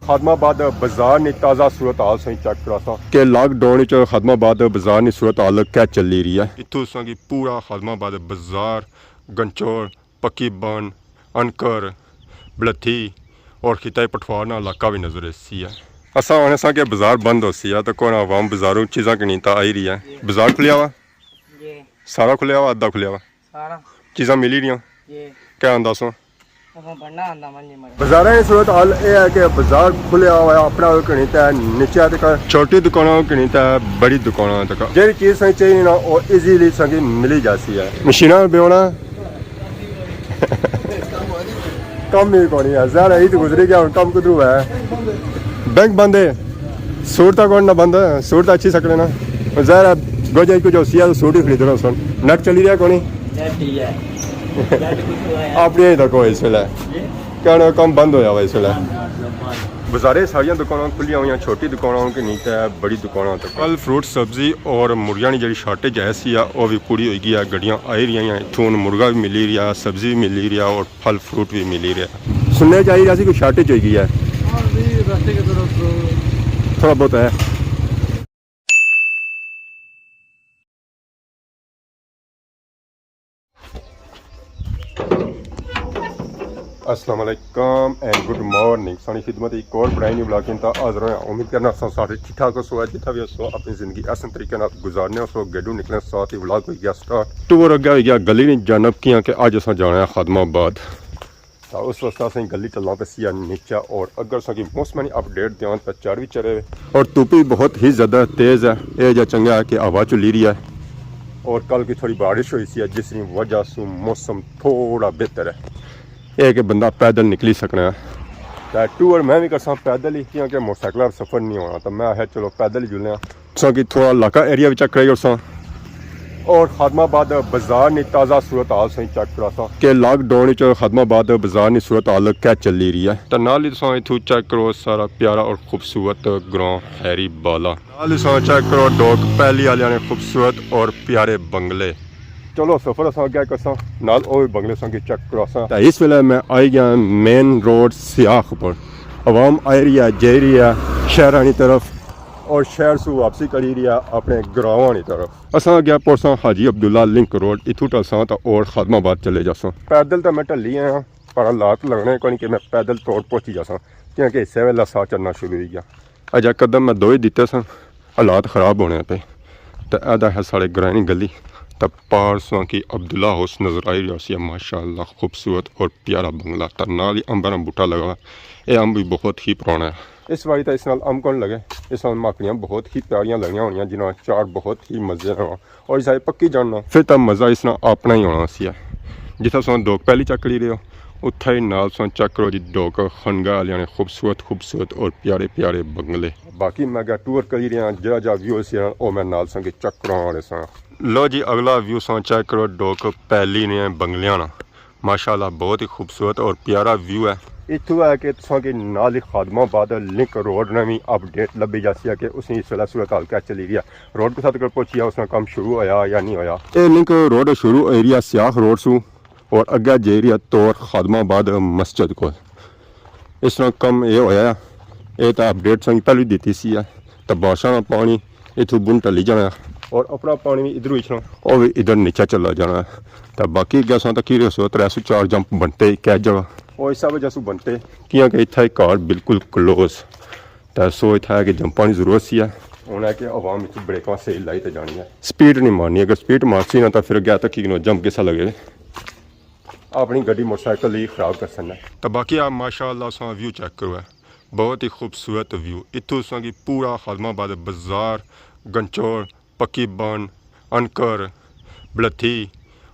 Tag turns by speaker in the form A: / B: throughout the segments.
A: खादमाबाद बाजार ने ताज़ा सूरत हाल सही चेक करा सा कि लॉकडाउन च खादमाबाद बाजार ने सूरत हाल क्या चली रही है। इतों की पूरा खादमाबाद बाजार गंचौर पक्की बन अनकर बलथी और खिताई पठवार इलाका भी नजर सी है। असा आने सा कि बाजार बंद हो सी है तो कौन आवाम बाजारों चीज़ा की तो आई रही है। बाजार खुलिया वा सारा खुलिया वा अद्धा खुलिया वा चीज़ा मिली रही क्या आंदा सो बाजार की सूरत हाल यह है कि बाजार खुलिया हुआ अपना गणित है नीचे तक छोटी दुकानों गणित है बड़ी दुकानों तक जी चीज़ सही चाहिए ना वो इजीली संगी मिली जाती है। मशीना बेहोना कम ही कौन है ज़्यादा ही तो गुजरी गया कम कुदरू है। बैंक बंद है सूरत कौन ना बंद है सूरत अच्छी सकते ना ज़्यादा गोजा कुछ सिया तो सूट ही खरीद रहा सुन नेट चली रहा कौन अपने तक हो इस वे क्या कम बंद होया वा इस वे बाजारे सारिया दुकानें खुलिया हुई छोटी दुकानों की नीचे है बड़ी दुकानों तक फल फ्रूट सब्जी और मुर्गिया की जी शार्टेज ऐसी है वह भी पूरी होगी है। गड्डियाँ आई रही हैं इतों मुर्गा भी मिली रहा सब्जी भी मिली रहा और फल फ्रूट भी मिली रहा। सुनने चाहिए कोई शार्टेज होगी है थोड़ा बहुत है। अस्सलाम वालेकुम एंड गुड मॉर्निंग सारी खिदमत एक और बड़ा नहीं ब्लॉग इन हाजिर हो। उम्मीद करना सारे ठीक ठाक हो जितना भी हो अपनी जिंदगी आसान तरीके गुजारने हो गेडू निकले साथ ही ब्लॉग हो गया स्टार्ट टूर अगे हो गया गली नहीं जानब किया कि अज अस जाना है खादमाबाद तो उस वास्ते असें गली चलना पैसी नीचे और अगर अस मौसमी अपडेट दें तो चढ़ भी चढ़े और धुप भी बहुत ही ज़्यादा तेज़ है। यह जो चंगा है कि हवा चली रही है और कल की थोड़ी बारिश हुई सी जिसकी वजह से मौसम थोड़ा बेहतर है। यह कि बंदा पैदल निकली सकना है टूर मैं भी करसा पैदल ही क्योंकि मोटरसाइकिल सफ़र नहीं होना तो मैं आया चलो पैदल ही जुलने कि थोड़ा इलाका एरिया भी चेक कराई और खादमाबाद बाजार ने ताज़ा सूरत हाल सही चेक करा सा कि लॉकडाउन च खादमाबाद बाजार ने सूरत हाल क्या चली रही है। तो नाल ही इथू चेक करो सारा प्यारा और खूबसूरत ग्रां हैरी बाला नाल चेक करो डॉग पहली वाले ने खूबसूरत और प्यारे बंगले चलो सफर अस क्या करसा नाल ओ बंगले संगी चेक करासा। इस वेले मैं आई गया मेन रोड सियाख पर आवाम आई रही है जा रही है शहर की तरफ और शहर से वापसी करी रही है अपने ग्रावां की तरफ। असा गया पहुंचा हाजी अब्दुल्ला लिंक रोड इतू टलसा तो और खादमाबाद चले जासा। पैदल तो मैं ढली आया पर हालात लगने को नहीं कि मैं पैदल तौर पहुंची जासा क्योंकि इस वेला साह चलना शुरू हो गया। अजा कदम मैं दो ही दिते सन हालात खराब होने पे तो अदा है साढ़े ग्रानी गली तब पारसों की अब्दुल्ला हाउस नजर आई रही है माशाअल्लाह खूबसूरत और प्यारा बंगला तो नाल ही अंब का बूटा लगा ये अम्ब भी बहुत ही पुराना है। इस बारी तो इस नाल अम्ब कौन लगे इस नाल माकड़ियाँ बहुत ही प्यारियां लगियां होनिया जिन्होंने चाट बहुत ही मजे ना और इस पक्की जानना फिर तब मज़ा इस अपना ही होना सी जितना सो डोक पहली चकड़ी रहे हो उत्थे ही नाल सो चेक करो जी डोक खनगा वाले ने खूबसूरत खूबसूरत और प्यारे प्यारे बंगले। बाकी मैं गया टूर करी रहा जरा जा व्यू से वो मैं नाल संगे चेक करवा सा। लो जी अगला व्यू सो चेक करो डोक पहली ने बंगलियां ना माशाल्लाह बहुत ही खूबसूरत और प्यारा व्यू है। इतू है कि तुसा नाल ही खादमाबाद लिंक रोड ने भी अपडेट लभी जाती है कि उसने इस वेला सूरत हाल क्या चली रही है। रोड के साथ पहुंची है उसका काम शुरू होया या नहीं होया। ये लिंक रोड शुरू एरिया सियाख रोड सू और अगे जे एरिया तौर खादमाबाद मस्जिद को इस तरह कम ये होया ये तो अपडेट संग पहले दी सी है तो बारिशा का पानी इतों बुन टली जाना और अपना पानी भी इधर इछना और भी इधर नीचे चला जाना तो बाकी गैसा तो की 304 जंप बनते कै जगह और इस वजह से बनते क्योंकि इतना कार बिल्कुल क्लोज तो सो इतना है कि जंपा की जरूरत सी है उन्हें कि आवाम ब्रेक सही लाई तो जानी है स्पीड नहीं मारनी अगर स्पीड मारसी ना तो फिर गया तो कि जंप किसा लगे अपनी गड्डी मोटरसाइकिल ही खराब कर सकना। तो बाकी आप माशाअल्लाह सा व्यू चेक करो बहुत ही खूबसूरत व्यू इतों की पूरा खादमाबाद बाजार गंचौर पक्की बन अनकर बलथी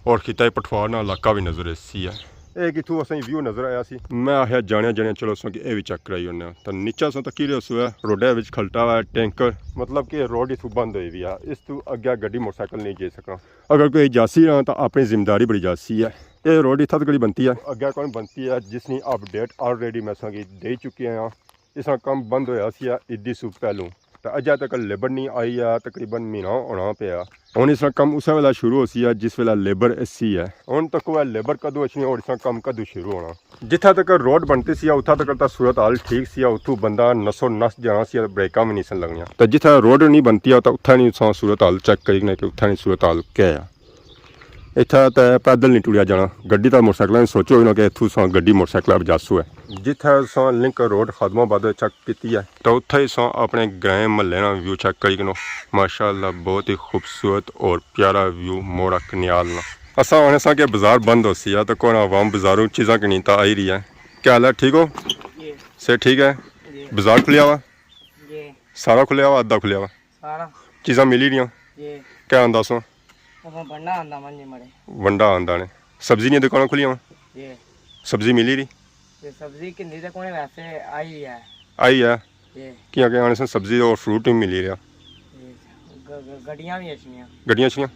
A: और खिताई पठवार इलाका भी नजर सी है। एक इतों असें व्यू नजर आया सी मैं आया जाने जाने चलो सो ये भी चेक कराई उन्हें तो नीचा सो तो की रोडे खलटा हुआ है टैंकर मतलब कि रोड इतों बंद हुई है इस तू अगे गड्डी मोटरसाइकिल नहीं जा सका अगर कोई जासी रहा तो अपनी जिम्मेदारी बड़ी जासी है। ये रोड इतना तक बनती है अगे कौन बनती है जिसकी अपडेट ऑलरेडी मैं दे चुके हैं इसका काम बंद होया सी ईदी सू पहलू तो अजे तक लेबर नहीं आई है, तकरीबन महीना होना पिया। हुण इस कम उस वेला शुरू हो सी है जिस वेला लेबर इसी है। हुण तक वह लेबर कदों अच्छी और इस कम कदों शुरू होना। जिथा तक रोड बनती सी उत्था तक तो सूरत हाल ठीक सी, उतों बंदा नसो नस जाना सी, ब्रेकां भी नहीं सन लगनियां। तो जिथा रोड नहीं बनती तो उत्था नहीं सूरत हाल चेक करी कि उत्था नहीं सूरत हाल क्या है। इत्था तो पैदल नहीं टुरिया जाना, गड्डी तो मोटरसाइकिल सोचो ही ना कि इत्थों गड्डी मोटरसाइकिल जासू है। जिथे लिंक रोड खादमाबाद चेक की है तो उत्थे ही अपने ग्रां महल्ले का व्यू चेक करी कि माशाअल्लाह बहुत ही खूबसूरत और प्यारा व्यू मोड़ा कन्याल ना। असा आने सा कि बाजार बंद हो सी है तो कौन आवाम बाजारों चीज़ा की नीता आई रही है। क्या हाल है, ठीक हो? से ठीक है। बाजार खुलिया हुआ, सारा खुलिया हुआ, अद्धा खुलिया हुआ, चीज़ा मिली रही? क्या आंदा सो वंडा आंदा ने। सब्जी नहीं दुकान खुली हुआ, सब्जी मिली रही?
B: सब्जी किन्नी ते कोने वैसे
A: आई है क्या के आने से सब्जी और फ्रूट भी मिली रहा।
B: गड्डियां भी अच्छियां,
A: गड्डियां अच्छियां।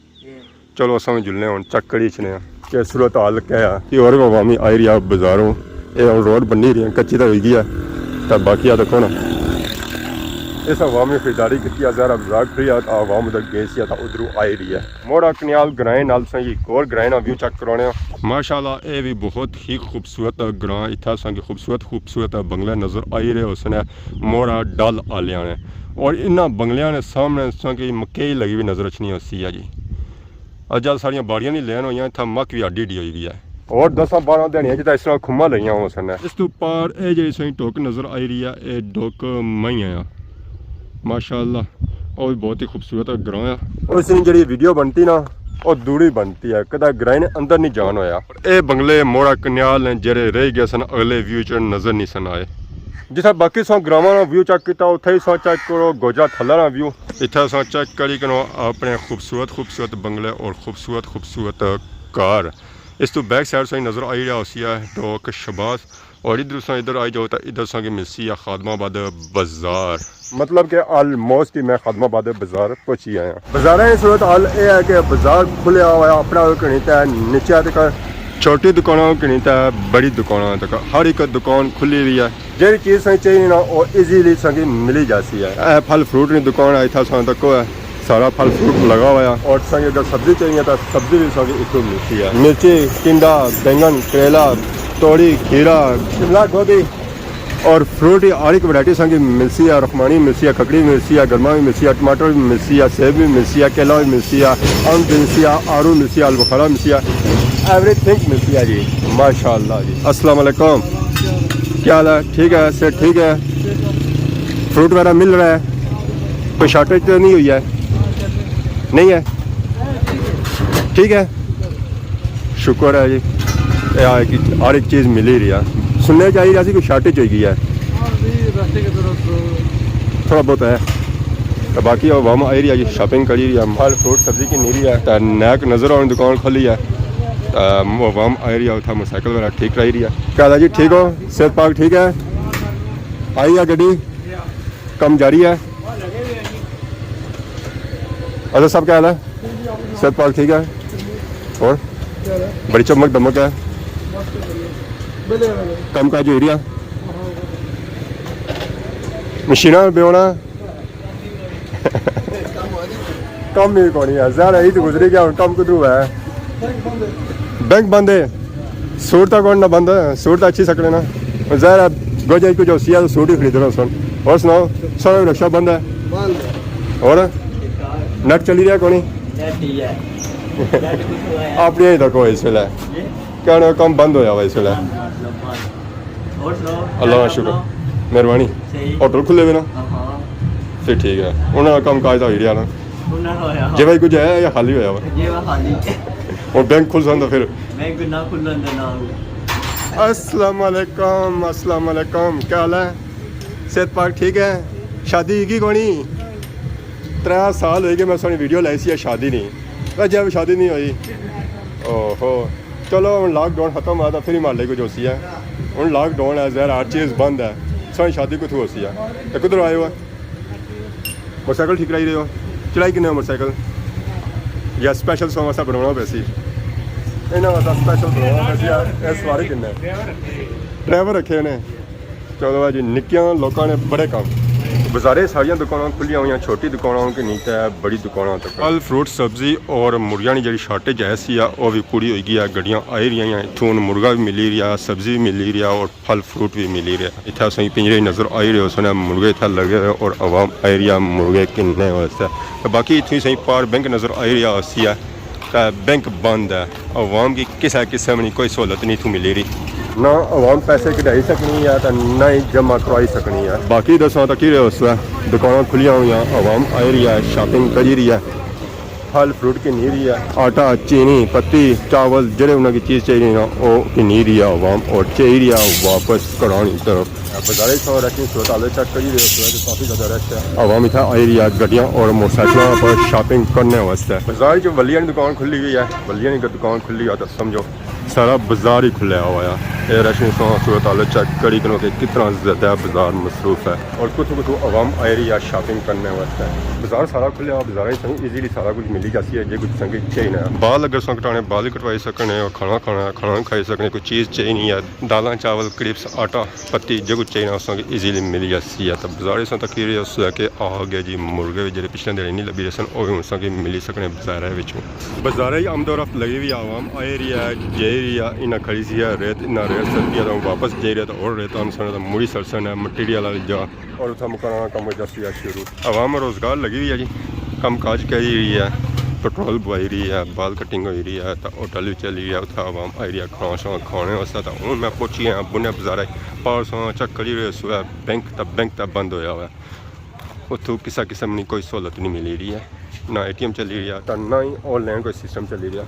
A: चलो असा जुलने हूँ चेक करी छने कि सूरत हाल क्या है कि और अवामी आई रही है बाजारों। ये रोड बनी रही है, कच्ची तो हो गई है तो बाकी देखो ना इस अवामी खरीदारी की जरा बाजार खुली है तो आवाम उधर गई सी तो उधरों आई रही है। मोड़ा कन्याल ग्रां नाल सही एक और ग्रां का व्यू चेक करवाने। माशाअल्लाह ये भी बहुत ही खूबसूरत ग्रां, इतना संग खूबसूरत बंगले नज़र आई रहे उसने मोड़ा डल आलिया ने। और इन्होंने बंगलियां ने सामने संग मकई लगी हुई नज़र अच्छी होती है जी। अज सारिया बाड़ियां नहीं लैन हुई, इतना मक भी आडी डी हुई है और 10-12 दिहाड़ियां जिदा इस तरह खुम्मा लगिया उसने। इस तो पार ये जी सही डुक नज़र आई रही है, ये डुक मईया माशाअल्लाह और बहुत ही खूबसूरत ग्रां है। और इस जी वीडियो बनती ना और दूरी बनती है, कदा ग्रां ने अंदर नहीं जान होया। ये बंगले मोड़ा कन्याल ने जेरे रह गए सन अगले व्यू च नज़र नहीं सन आए। जिथे बाकी सौ ग्रामां का व्यू चेक किया उत्थे ही सौ चेक करो गोजा थल्ला का व्यू। इतना सौ चेक करी करो अपने खूबसूरत बंगले और खूबसूरत कार। इस तो बैक साइड से नज़र आई रहा उसी है डोक शबास। और इधर आई जाओ तो इधर से मिलसी है खादमाबाद बाजार। मतलब कि ऑलमोस्ट ही मैं खादमाबाद बाजार पहुंची आया। बाजार की सूरत हाल यह है कि बाजार खुलिया हुआ अपना गणित है, नीचे तक छोटी दुकानों गणित है, बड़ी दुकानों तक हर एक दुकान खुली हुई है। जी चीज़ सही चाहिए ना वो इजीली संगी मिली जाती है। फल फ्रूट की दुकान है, इतना तक है सारा फल फ्रूट लगा हुआ है। और संगे अगर सब्जी चाहिए तो सब्जी भी संगी इतों मिलती है। मिर्ची, टिंडा, बैंगन, करेला, तोड़ी, खीरा, शिमला गोभी और फ्रूट की हर एक वैरायटी संगी मिलती है। रखमानी मिलती है, खकड़ी मिलती है, गर्मा भी मिलती है, टमाटर भी मिलती है, सेब भी मिलती है, केला भी मिलती है, अम्ब मिलती है, आड़ू मिलती है, अलबुखारा मिलती है, एवरीथिंग मिलती है जी। माशाअल्लाह जी। अस्सलाम वालेकुम, क्या हाल है? ठीक है सर, ठीक है। फ्रूट वगैरह मिल रहा है, कोई शॉर्टेज तो नहीं हुई है? नहीं है, ठीक है, शुक्र है जी। हर एक चीज़ मिल ही रही है। सुनने चाहिए कोई शॉर्टेज हो गई है थोड़ा बहुत है तो बाकी आवाम आई रही है जी, शॉपिंग करी रही है। फल फ्रूट सब्जी की नहीं रही है तो नैक नज़र आने दुकान खोली है तो आवाम आई रही है। उतना मोटरसाइकिल वगैरह ठीक रही है। क्या जी, ठीक हो? सेहत पाक ठीक है? आई है गड्डी, कम जारी है? अच्छा सब क्या हाल है? सेहत पाक ठीक है? और बड़ी चमक दमक है, कम काज हो रही है, मशीना बेहोना कम ही कौन है ज़्यादा ही तो गुजरी गया। कम कुदरू है, बैंक बंद है, सूट तो कौन ना बंद है, सूट तो अच्छी सकते ना ज़्यादा गोजा कुछ हो तो सूट ही खरीदना सुन। और सुनाओ, सारा रक्षा बंद है और नेट चली रहा कौन अपनी ही देखो इस वे क्या कम बंद होया वा इस वे। अल्लाह का शुक्र, मेहरबानी। होटल खुले हुए ना फिर ठीक है, उन्होंने कम काज हो रहा ना जे भाई कुछ है या खाली होया वा और बैंक खुल सकता फिर। अस्सलाम वालेकुम, अस्सलाम वालेकुम, क्या हाल है? सेहत पाक ठीक है? शादी की कोनी 3 साल हो गए मैं सोनी वीडियो लाई सी, शादी नहीं जब शादी नहीं हुई। ओहो चलो हम लॉकडाउन खत्म हुआ तो फिर ही माले कुछ होती है। हम लॉकडाउन है ज़रा हर चीज़ बंद है, सोनी शादी कुछ होती है। तो किधर आए हो? मोटरसाइकिल ठीक रही रहे हो? चलाई किन्ने मोटरसाइकिल या स्पेशल सॉन्ग वास्ते बनाना पैसी इन्होंने वास्ते स्पेशल बनाना पैसी इस बारे किन्ने ड्राइवर रखे ने। चलो जी निक्कियां लोगों ने बड़े काम बाजारे सारिया दुकाना खुलिया हुई, छोटी दुकाना कि नहीं तो बड़ी दुकाना तक फल फ्रूट सब्जी और मुर्गियां की जी शार्टेज ऐसी है वह भी पूरी हो गई है। गड्डियां आई रही हैं, इतों मुर्गा भी मिली रहा, सब्जी भी मिली रहा और फल फ्रूट भी मिली रहा। इतना असं पिंजरे नज़र आई रहे हो सुने मुर्गे इतना लगे हुए और आवाम आई रही है मुर्गे किन्ने वास्ते। तो बाकी इतनी सही पार बैंक नज़र आई रहा सी है, बैंक बंद है, आवाम की किसी किस्म की कोई सहूलत नहीं इतों मिली रही, ना आवाम पैसे कढ़ाई सकनी है तो ना ही जमा करवाई सकनी है। बाकी दसा तो कि उस दुकाना खुलिया हुई, आवाम आई रही है, शॉपिंग करी रही है, फल फ्रूट की नहीं रही है, आटा चीनी पत्ती चावल जड़े उन्होंने चीज़ चाहिए ना वो की नहीं रही है आवाम और चाहिए वापस करानी तरफ। बाजारे सौ रखी अस्पताल चेक करी रहे हो काफ़ी ज़्यादा रश है, आवाम इतना आई रही है गड्डियाँ और मोटरसाइकिलों पर शॉपिंग करने वास्ते। बाजार जो वलिया की दुकान खुली हुई है, वलिया की दुकान खुली है तो समझो सारा बाजार ही खुला हुआ है। ये रश सूरत चेक करी करो कि कितना ज़्यादा बाजार मसरूफ है और कुछ आवाम आई रही है शॉपिंग करने वास्ते। बाजार सारा खुले हुआ, बाजार सही ईजीली सारा कुछ मिली जाती है, जो कुछ संगीत चाहिए ना बाल अगर सौ कटाने बाल ही कटवाई सकने और खाना खाना खाना खाई सकने, कोई चीज़ चाहिए नहीं है, दाल चावल क्रिप्स आटा पत्ती जो कुछ चाहिए ना उसकी ईजीली मिली जाती है। तो बाजार सौ तक कि आ गया जी मुर्गे जो पिछले दिन नहीं लभी रहे सन वो भी उसकी मिली सकने बाजार बाजार ही आमदोरफ्त लगी हुई आवाम आई रही है, जे रही है, इन्हें खड़ी सी है रेत इन्ना रेत सरती है तो वापस जा रहा तो और रेत आमसन तो मुड़ी सरसन है मटीरियल वाली जा और उतना मुकाना कम हो जाती है शुरू। आवाम रोज़गार लगी हुई है जी, कम काज करी रही है, पेट्रोल बवाई रही है, बाल कटिंग हो रही है, तो होटल भी चली रही है, उतना आवाम आई रही है खाना शाना खाने वास्ते। तो हूँ मैं पहुंची हाँ बुने बाजार पारसों चेक करी रहे सुबह बैंक तक बंद होया हुआ, उतों किसी किस्म की कोई सहूलत नहीं मिली रही है, ना ATM चली रही है तो ना ही ऑनलाइन कोई सिस्टम चली रहा।